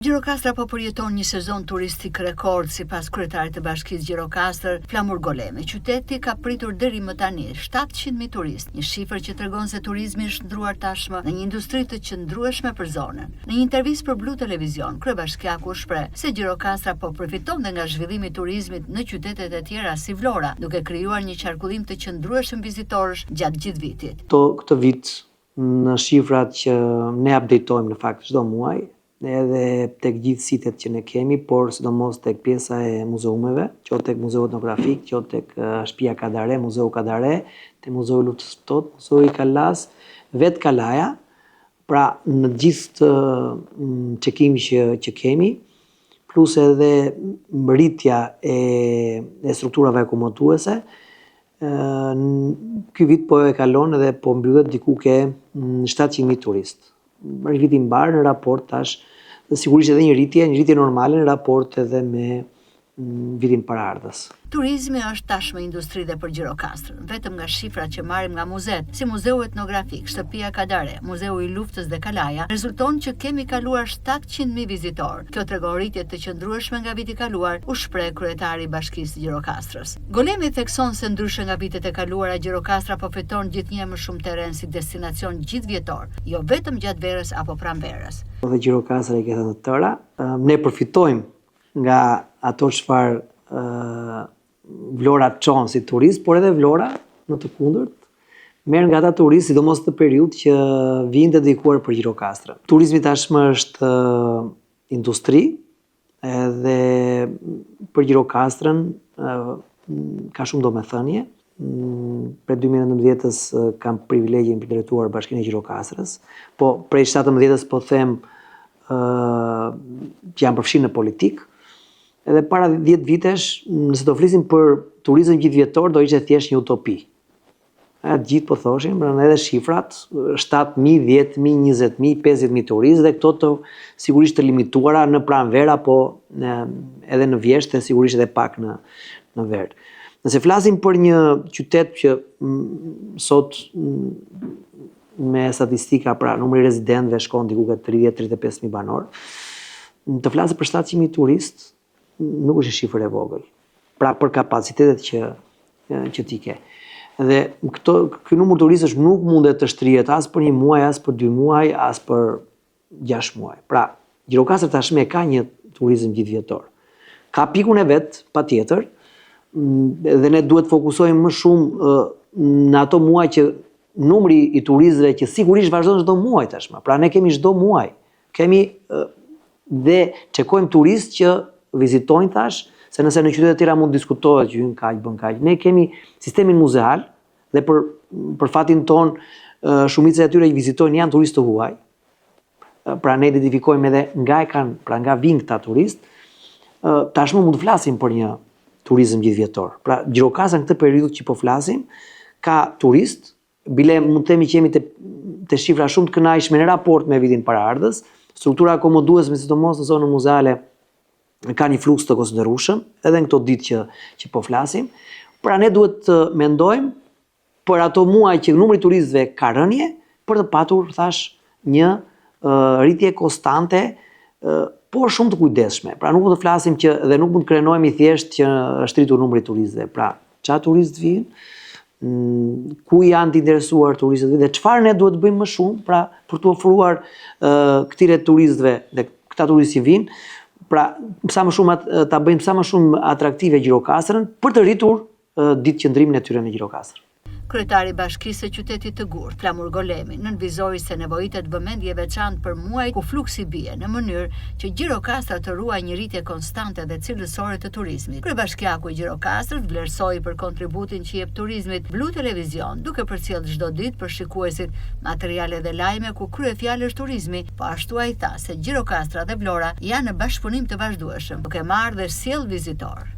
Gjirokastra po përjeton një sezon turistik rekord sipas kryetarit të Bashkisë Gjirokastër, Flamur Golemi. Qyteti ka pritur deri më tani 700.000 turistë, një shifër që tregon se turizmi është ndruar tashmë në një industri të qëndrueshme për zonën. Në një intervistë për Blu Televizion, kryebashkiaku shpreh se Gjirokastra po përfiton nga zhvillimi i turizmit në qytetet e tjera si Vlora, duke krijuar një qarkullim të qëndrueshëm vizitorësh gjatë gjithë vitit. Këtë vit në shifrat që ne updatojmë në fakt çdo muaj, edhe tek gjithë sitet që ne kemi, por sidomos tek pjesa e muzeumeve, qoftë tek Muzeu Etnografik, qoftë tek Shtëpia Kadare, Muzeu Kadare, te Muzeu Luftës së Ftohtë, Muzeu i Kalas, vetë Kalaja, pra në gjithë çekimin që kemi, plus edhe rritja e strukturave akomoduese, ky vit po e kalon edhe po mbyllet diku ke 700.000 turistë. Është viti i mbar në raport tash, sigurisht edhe një rritje normale në raport edhe me vitin paraardhës. Turizmi është tashmë industri dhe për Gjirokastrën, vetëm nga shifrat që marrim nga muzet, si Muzeu Etnografik, Shtëpia Kadare, Muzeu i Luftës dhe Kalaja, rezulton që kemi kaluar 700.000 vizitorë. Kjo tregon rritje të qëndrueshme nga viti kaluar, u shpreh kryetari i Bashkisë Gjirokastrës. Golemi thekson se ndryshe nga vitet e kaluara, Gjirokastra po fiton gjithnjë më shumë terren si destinacion gjithvjetor, jo vetëm gjatë verës apo pranverës. Dhe Gjirokastra i ka thënë të tëra, ne përfitojmë nga ato çfarë Vlora çon si turist, por edhe Vlora në të kundërt merr nga ata turistë, sidomos të periudhë që vijnë dedikuar për Gjirokastrën. Turizmi tashmë është industri, edhe për Gjirokastrën ka shumë domethënie. Prej 2019-s kam privilegjin për drejtuar Bashkinë e Gjirokastrës, po prej 17-s po them që jam përfshirë në politikë. Edhe para 10 vitesh, nëse do flisim për turizëm gjithvjetor, do ishte thjesht një utopi. Gjithë po thoshin, edhe shifrat, 7.000, 10.000, 20.000, 50.000 turistë, dhe këto të sigurisht të limituara në pranverë, apo edhe në vjesht, dhe sigurisht edhe pak në verë. Nëse flasim për një qytet që sot me statistika, pra numri rezidentëve shkon diku ke 30-35.000 banor, të flasë për 700.000 turistë, nuk është një shifër e vogël, pra për kapacitetet që ti ke. Dhe ky numër turistësh nuk mundet të shtrihet as për një muaj, as për 2 muaj, as për 6 muaj. Pra, Gjirokastra tashmë ka një turizëm gjithvjetor. Ka pikun e vet, patjetër, dhe ne duhet fokusojmë më shumë në ato muaj që numri i turistëve që sigurisht vazhdon çdo muaj tashmë. Pra ne kemi çdo muaj. Kemi dhe çekojmë turistë që vizitojnë thash, se nëse në qytetet e tjera mund diskutohet që hyn kaq, bën kaq. Ne kemi sistemin muzeal dhe për fatin ton shumica e tyre që vizitojnë janë turistë të huaj. Pra ne identifikojmë edhe nga vinë këta turistë. Tashmë mund të flasim për një turizëm gjithvjetor. Pra Gjirokastra në këtë periudhë që po flasim ka turistë, bile mund të themi që jemi te shifra shumë të kënaqshme në raport me vitin paraardhës. Struktura akomoduese, sidomos në zonën muzeale, ka një fluks të konsiderueshëm, edhe në këto ditë që po flasim. Pra ne duhet të mendojmë për ato muaj që numri i turistëve ka rënje, për të patur, thash, një rritje konstante, por shumë të kujdesshme. Pra nuk mund të flasim dhe nuk mund të krenohemi thjesht që është rritur numri i turistëve. Pra, çfarë turistë vijnë, ku janë të interesuar turistët dhe çfarë ne duhet të bëjmë më shumë, pra për të ofruar këtyre turistëve dhe këta turistë që vijnë, pra ta bëjmë sa më shumë atraktive Gjirokastrën për të rritur ditë qëndrimin e tyre në Gjirokastër. Kryetari i Bashkisë së Qytetit të Gurë, Flamur Golemi, nënvizoi se nevojitet vëmendje veçantë për muaj ku fluksi bie në mënyrë që Gjirokastra të ruajë një rritje konstante dhe cilësore të turizmit. Kryebashkiaku i Gjirokastrës vlerësoi për kontributin që jep turizmit Blu Televizion, duke përcjellë çdo ditë për shikuesit materiale dhe lajme ku kryefjalë është turizmi, po ashtu ai tha se Gjirokastra dhe Vlora janë në bashkëpunim të vazhdueshëm, duke marrë dhe sjell vizitor.